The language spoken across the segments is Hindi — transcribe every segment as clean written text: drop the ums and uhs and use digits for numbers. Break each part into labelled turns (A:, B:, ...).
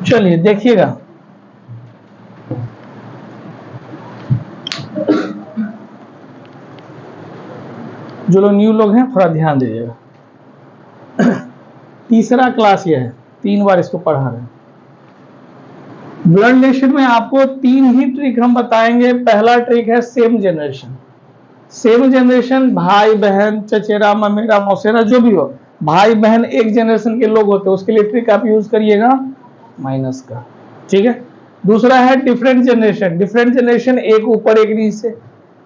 A: चलिए देखिएगा, जो लोग न्यू लोग हैं थोड़ा ध्यान दीजिएगा। तीसरा क्लास ये है, 3 बार इसको पढ़ा रहे हैं। ब्लड रिलेशन में आपको 3 ही ट्रिक हम बताएंगे। पहला ट्रिक है सेम जनरेशन। सेम जनरेशन, भाई बहन, चचेरा ममेरा मौसेरा जो भी हो, भाई बहन एक जनरेशन के लोग होते हैं, उसके लिए ट्रिक आप यूज करिएगा माइनस का, ठीक है। दूसरा है डिफरेंट जनरेशन। डिफरेंट जनरेशन, एक ऊपर एक नीचे,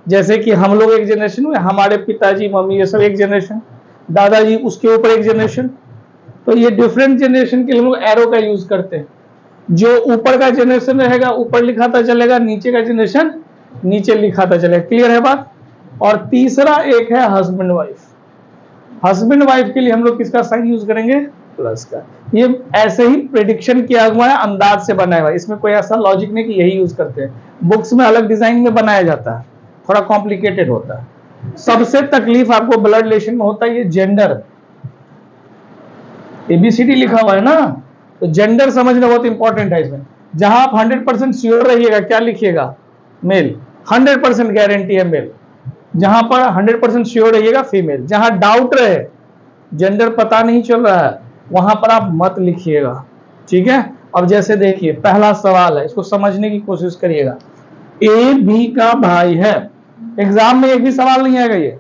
A: जैसे कि हम लोग एक जनरेशन में, हमारे पिताजी मम्मी ये सब एक जनरेशन, दादाजी उसके ऊपर एक जनरेशन। तो ये डिफरेंट जनरेशन के लिए हम लोग एरो का यूज करते हैं। जो ऊपर का जनरेशन रहेगा ऊपर लिखाता चलेगा, नीचे का जनरेशन नीचे लिखाता चलेगा। क्लियर है बात। और तीसरा एक है हस्बैंड वाइफ। हस्बैंड वाइफ के लिए हम लोग किसका साइन यूज करेंगे? प्लस का। ये ऐसे ही प्रेडिक्शन किया हुआ है, अंदाज से बनाया हुआ है, इसमें कोई ऐसा लॉजिक नहीं कि यही यूज करते हैं। बुक्स में अलग डिजाइन में बनाया जाता है, थोड़ा कॉम्प्लिकेटेड होता है। सबसे तकलीफ आपको ब्लड रिलेशन में होता है ये जेंडर। एबीसीडी लिखा हुआ है ना, तो जेंडर समझना बहुत इंपॉर्टेंट है इसमें। जहां आप 100% श्योर रहिएगा, क्या लिखिएगा? मेल। 100% गारंटी है मेल। जहां पर 100% श्योर रहिएगा फीमेल। जहां डाउट रहे, जेंडर पता नहीं चल रहा है, वहां पर आप मत लिखिएगा, ठीक है। अब जैसे देखिए पहला सवाल है, इसको समझने की कोशिश करिएगा। ए बी का भाई है। एग्जाम में एक भी सवाल नहीं आएगा, ये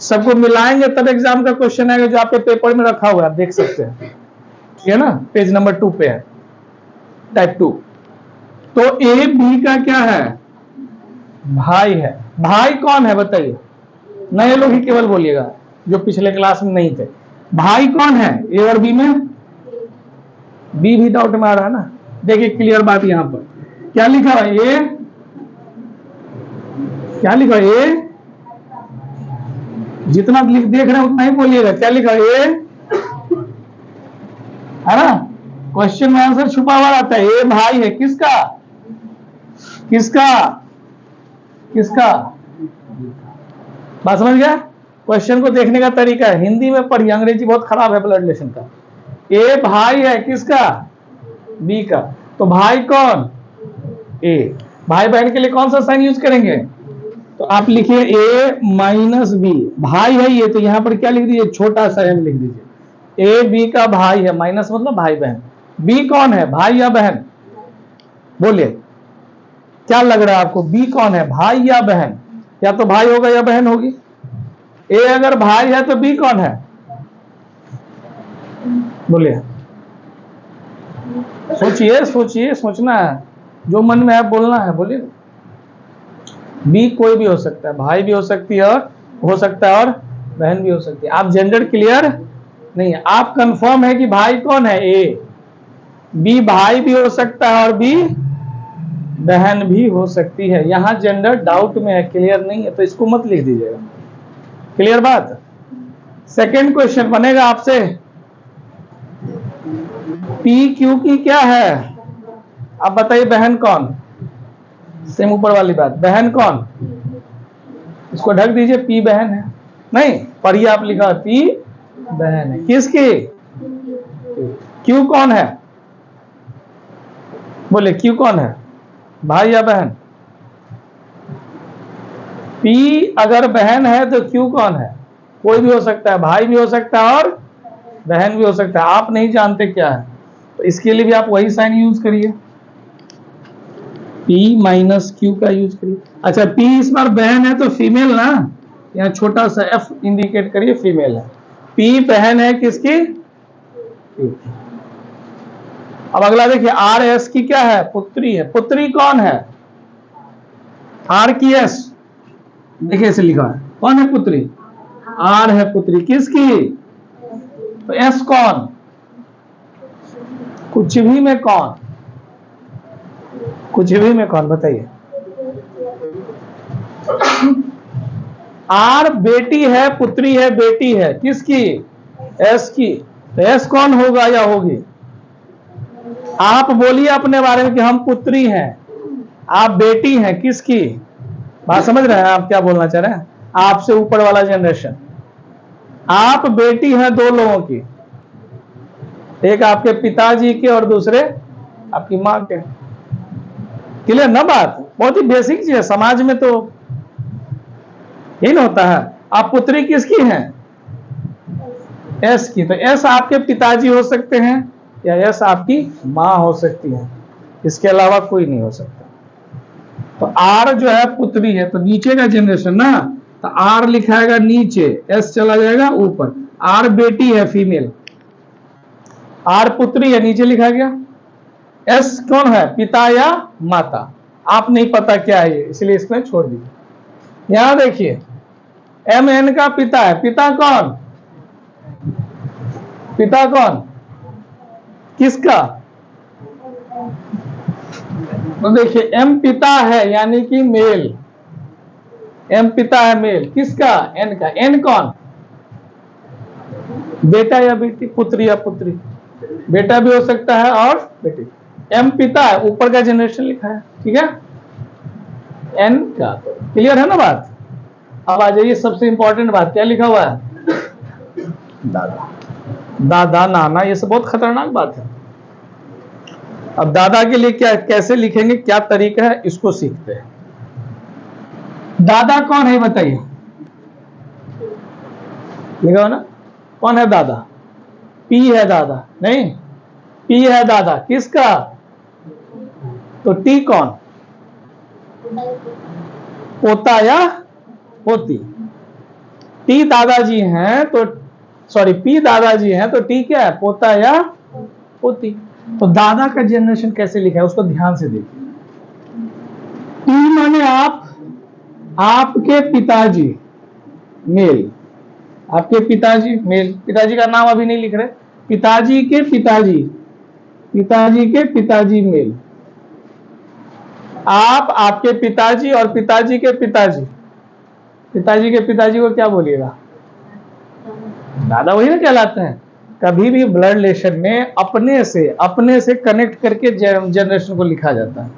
A: सबको मिलाएंगे तब एग्जाम का क्वेश्चन आएगा, जो आपके पेपर में रखा हुआ है, आप देख सकते हैं, ठीक है ना, पेज नंबर 2 पे है, टाइप 2। तो ए बी का क्या है? भाई है। भाई कौन है बताइए? नए लोग ही केवल बोलिएगा, जो पिछले क्लास में नहीं थे। भाई कौन है ए और बी में? बी भी डाउट में आ रहा है ना। देखिए क्लियर बात, यहां पर क्या लिखा है? ए, क्या लिखा है? ए, जितना देख रहे हैं उतना ही बोलिएगा। क्या लिखा है? ए है ना। क्वेश्चन में आंसर छुपा हुआ रहता है। ए भाई है किसका? किसका? किसका? बात समझ गया? क्वेश्चन को देखने का तरीका है, हिंदी में पढ़िए, अंग्रेजी बहुत खराब है ब्लड रिलेशन का। ए भाई है किसका? बी का। तो भाई कौन? ए। भाई बहन के लिए कौन सा साइन यूज करेंगे? तो आप लिखिए ए माइनस बी। भाई है ये, तो यहां पर क्या लिख दीजिए? छोटा सा एम लिख दीजिए। ए बी का भाई है, माइनस मतलब भाई बहन। बी कौन है, भाई या बहन? बोलिए क्या लग रहा है आपको, बी कौन है, भाई या बहन? या तो भाई होगा या बहन होगी। ए अगर भाई है तो बी कौन है? बोलिए, सोचिए सोचिए, सोचना है, जो मन में है बोलना है, बोलिए। बी कोई भी हो सकता है, भाई भी हो सकती है, और हो सकता है और बहन भी हो सकती है। आप जेंडर क्लियर नहीं है, आप कंफर्म है कि भाई कौन है? ए। बी भाई भी हो सकता है और बी बहन भी हो सकती है। यहां जेंडर डाउट में है, क्लियर नहीं है, तो इसको मत लिख दीजिएगा। क्लियर बात। सेकंड क्वेश्चन बनेगा आपसे, पी क्यू की क्या है? आप बताइए बहन कौन? सेम ऊपर वाली बात, बहन कौन? इसको ढक दीजिए, पी बहन है। नहीं पढ़िए, आप लिखा पी बहन है किसकी? क्यू कौन है? बोले क्यू कौन है, भाई या बहन? पी अगर बहन है तो क्यू कौन है? कोई भी हो सकता है, भाई भी हो सकता है और बहन भी हो सकता है। आप नहीं जानते क्या है, तो इसके लिए भी आप वही साइन यूज करिए, P माइनस क्यू का यूज करिए। अच्छा P इस बार बहन है तो फीमेल ना, यहाँ छोटा सा F इंडिकेट करिए, फीमेल है। P बहन है किसकी? अब अगला देखिए, आर एस की क्या है? पुत्री है। पुत्री कौन है? आर की एस, देखिए ऐसे लिखा है, कौन है पुत्री? आर है पुत्री किसकी? तो एस कौन? कुछ भी में कौन? कुछ भी में कौन बताइए? आर बेटी है, पुत्री है, बेटी है किसकी? एस की। तो एस कौन होगा या होगी? आप बोलिए अपने बारे में कि हम पुत्री हैं। आप बेटी हैं किसकी? बात समझ रहे हैं आप क्या बोलना चाह रहे हैं? आपसे ऊपर वाला जनरेशन। आप बेटी हैं दो लोगों की, एक आपके पिताजी के और दूसरे आपकी माँ के। क्लियर ना बात? बहुत ही बेसिक चीज है, समाज में तो यही ना होता है। आप पुत्री किसकी हैं? एस की। तो एस आपके पिताजी हो सकते हैं या एस आपकी माँ हो सकती है, इसके अलावा कोई नहीं हो सकता। तो आर जो है पुत्री है, तो नीचे का जनरेशन ना, तो आर लिखाएगा नीचे, एस चला जाएगा ऊपर। आर बेटी है फीमेल, आर पुत्री है, नीचे लिखा गया। एस कौन है? पिता या माता। आप नहीं पता क्या है ये, इसलिए इसमें छोड़ दीजिए। यहां देखिए, एम एन का पिता है। पिता कौन? पिता कौन? किसका? तो देखिए, एम पिता है यानी कि मेल। एम पिता है मेल, किसका? एन का। एन कौन? बेटा या बेटी, पुत्री या पुत्री। बेटा भी हो सकता है और बेटी। एम पिता है, ऊपर का जनरेशन लिखा है, ठीक है। एन का। क्लियर है ना बात? अब आ जाइए सबसे इंपॉर्टेंट बात, क्या लिखा हुआ है? दादा, दादा, नाना, ये सब बहुत खतरनाक बात है। अब दादा के लिए क्या, कैसे लिखेंगे, क्या तरीका है, इसको सीखते हैं। दादा कौन है बताइए? लिखा हो ना, कौन है दादा? पी है दादा, नहीं, पी है दादा, किसका? तो टी कौन? पोता या पोती। टी दादाजी हैं तो, सॉरी, पी दादाजी हैं तो टी क्या है? पोता या पोती। तो दादा का जनरेशन कैसे लिखा है उसको ध्यान से देखिए। टी माने आप, आपके पिताजी मेल, आपके पिताजी मेल। पिताजी का नाम अभी नहीं लिख रहे, पिताजी के पिताजी, पिताजी के पिताजी मेल। आप, आपके पिताजी और पिताजी के पिताजी, पिताजी के पिताजी को क्या बोलिएगा? दादा, वही ना कहलाते हैं। कभी भी ब्लड रिलेशन में अपने से कनेक्ट करके जनरेशन को लिखा जाता है।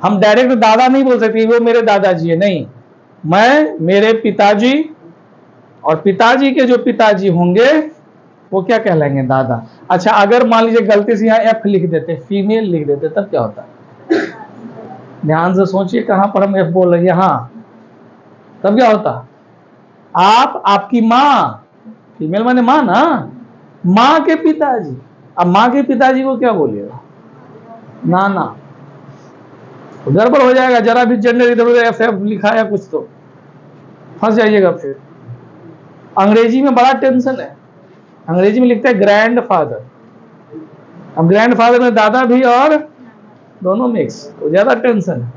A: हम डायरेक्ट दादा नहीं बोल सकते वो मेरे दादाजी है, नहीं। मैं, मेरे पिताजी और पिताजी के जो पिताजी होंगे वो क्या कहलाएंगे? दादा। अच्छा, अगर मान लीजिए गलती से यहाँ एफ लिख देते, फीमेल लिख देते, तब क्या होता? ध्यान से सोचिए कहां पर हम एफ बोल रहे हैं, यहां, तब क्या होता? आप, आपकी माँ, फीमेल माने माँ ना, माँ के पिताजी। अब माँ के पिताजी को क्या बोलिएगा? नाना। तो गड़बड़ हो जाएगा, जरा भी जेंडर इधर उधर एफ एफ लिखा या कुछ तो फंस जाइएगा। फिर अंग्रेजी में बड़ा टेंशन है, अंग्रेजी में लिखते हैं ग्रैंड फादर। अब ग्रैंड फादर में दादा भी और दोनों मिक्स, तो ज्यादा टेंशन है।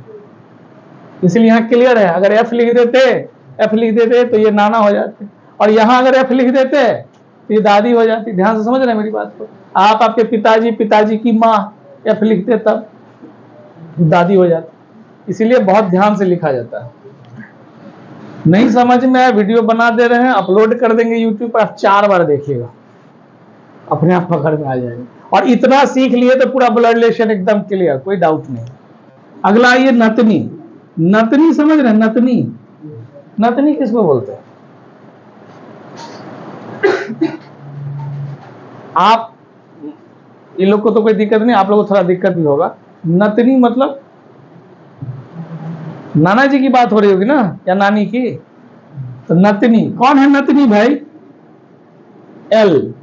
A: इसलिए यहाँ क्लियर है, अगर एफ लिख देते तो ये नाना हो जाते, और यहां अगर एफ लिख देते तो ये दादी हो जाती। ध्यान से समझ रहे हैं मेरी बात को? आप, आपके पिताजी, पिताजी की माँ, एफ लिखते तब दादी हो जाती। इसीलिए बहुत ध्यान से लिखा जाता है। नहीं समझ में आया, वीडियो बना दे रहे हैं, अपलोड कर देंगे यूट्यूब पर, आप 4 बार देखिएगा, अपने आप पकड़ में आ जाएगा। और इतना सीख लिए तो पूरा ब्लड रिलेशन एकदम क्लियर, कोई डाउट नहीं। अगला ये नतनी। नतनी समझ रहे हैं? नतनी, नतनी किसको बोलते हैं? आप, इन लोग को तो कोई दिक्कत नहीं, आप लोगों को थोड़ा दिक्कत भी होगा। नतनी मतलब नाना जी की बात हो रही होगी ना, या नानी की? तो नतनी कौन है? नतनी भाई एल,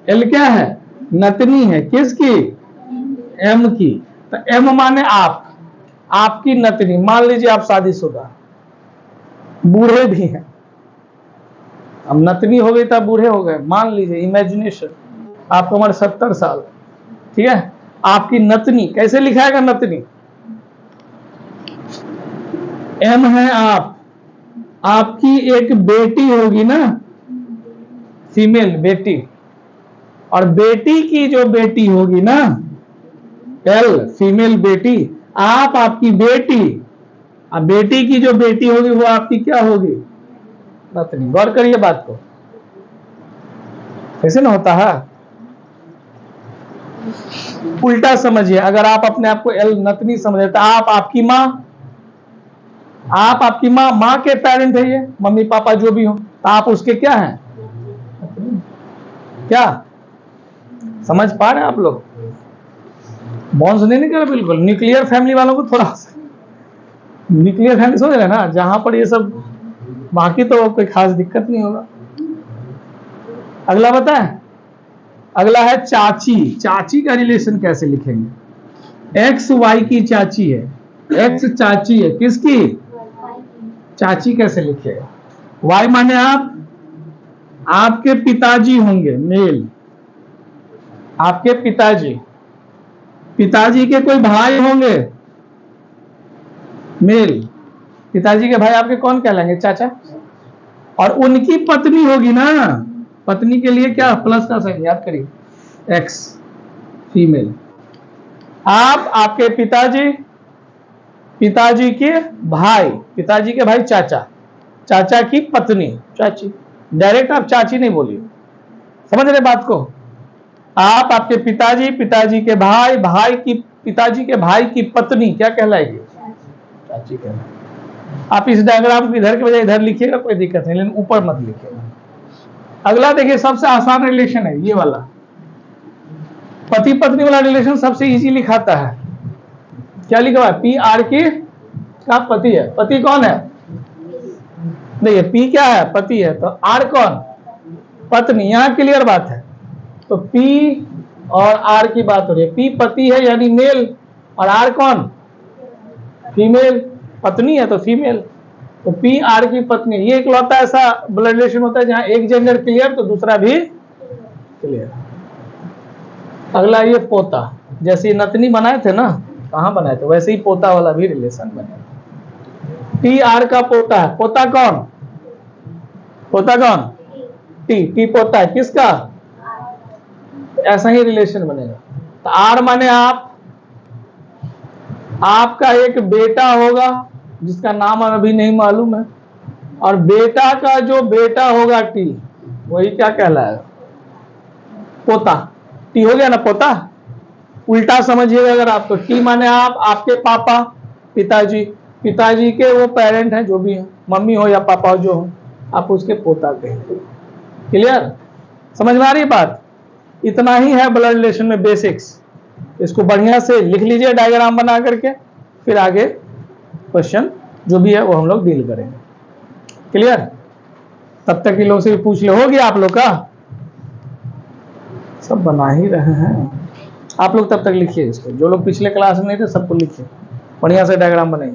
A: एल क्या है? नतनी है, किसकी? एम की। तो एम माने आप, आपकी नतनी। मान लीजिए आप शादीशुदा, बूढ़े भी हैं, अब नतनी हो गई तो बूढ़े हो गए, मान लीजिए, इमेजिनेशन, आपको उम्र 70 साल, ठीक है। आपकी नतनी कैसे लिखाएगा? नतनी, एम है आप, आपकी एक बेटी होगी ना, फीमेल बेटी, और बेटी की जो बेटी होगी ना, एल, फीमेल बेटी। आप, आपकी बेटी, अब बेटी की जो बेटी होगी वो आपकी क्या होगी? नतनी। गौर करिए बात को, कैसे ना होता है। उल्टा समझिए, अगर आप अपने आप को एल नतनी समझे तो आप आपकी माँ माँ के पेरेंट है, ये मम्मी पापा जो भी हो, तो आप उसके क्या हैं? क्या समझ पा रहे हैं आप लोग? बॉन्स नहीं निकल बिल्कुल। न्यूक्लियर फैमिली वालों को थोड़ा, न्यूक्लियर फैमिली समझ रहे ना, जहां पर ये सब, बाकी तो कोई खास दिक्कत नहीं होगा। अगला बताएं, अगला है चाची। चाची का रिलेशन कैसे लिखेंगे? एक्स वाई की चाची है, एक्स चाची है, किसकी? चाची कैसे लिखेगा? वाई माने आपके पिताजी होंगे, मेल, आपके पिताजी। पिताजी के कोई भाई होंगे, मेल। पिताजी के भाई आपके कौन कहलाएंगे? चाचा। और उनकी पत्नी होगी ना, पत्नी के लिए क्या प्लस का साइन, याद करिए, एक्स, फीमेल। आपके पिताजी, पिताजी के भाई, पिताजी के भाई चाचा, चाचा की पत्नी चाची। डायरेक्ट आप चाची नहीं बोलिए, समझ रहे बात को? आपके पिताजी, पिताजी के भाई, भाई की, पिताजी के भाई की पत्नी क्या कहलाएगी? चाची कहलाएगी। आप इस डायग्राम को इधर के बजाय इधर लिखिएगा, कोई दिक्कत नहीं, लेकिन ऊपर मत लिखिएगा। अगला देखिए, सबसे आसान रिलेशन है ये वाला, पति पत्नी वाला रिलेशन सबसे इजी लिखाता है। क्या लिखा हुआ है? पी आर की का पति है। पति कौन है? देखिए, पी क्या है? पति है, तो आर कौन? पत्नी। यहां क्लियर बात है। तो पी और आर की बात हो रही है। पी पति है यानी मेल, और आर कौन? फीमेल। पत्नी है तो फीमेल, तो पी आर की पत्नी। ये इकलौता ऐसा ब्लड रिलेशन होता है जहां एक जेंडर क्लियर तो दूसरा भी क्लियर। अगला ये पोता, जैसे नतनी बनाए थे ना, कहां बनाए थे, वैसे ही पोता वाला भी रिलेशन बने। टी आर का पोता है। पोता कौन? पोता कौन? टी पोता है किसका? ऐसा ही रिलेशन बनेगा। तो आर माने आपका एक बेटा होगा जिसका नाम अभी नहीं मालूम है, और बेटा का जो बेटा होगा टी, वही क्या कहलाएगा? पोता। टी हो गया ना पोता। उल्टा समझिएगा अगर आप, तो टी माने आपके पापा, पिताजी, पिताजी के वो पेरेंट हैं जो भी हैं, मम्मी हो या पापा हो जो हो, आप उसके पोता कहेंगे। क्लियर? समझ में आ रही बात? इतना ही है ब्लड रिलेशन में बेसिक्स। इसको बढ़िया से लिख लीजिए डायग्राम बना करके, फिर आगे क्वेश्चन जो भी है वो हम लोग डील करेंगे। क्लियर? तब तक इन लोग से पूछ ले, हो गया आप लोग का? सब बना ही रहे हैं आप लोग, तब तक लिखिए इसको। जो लोग पिछले क्लास में नहीं थे सबको लिखिए, बढ़िया से डायग्राम बनाइए।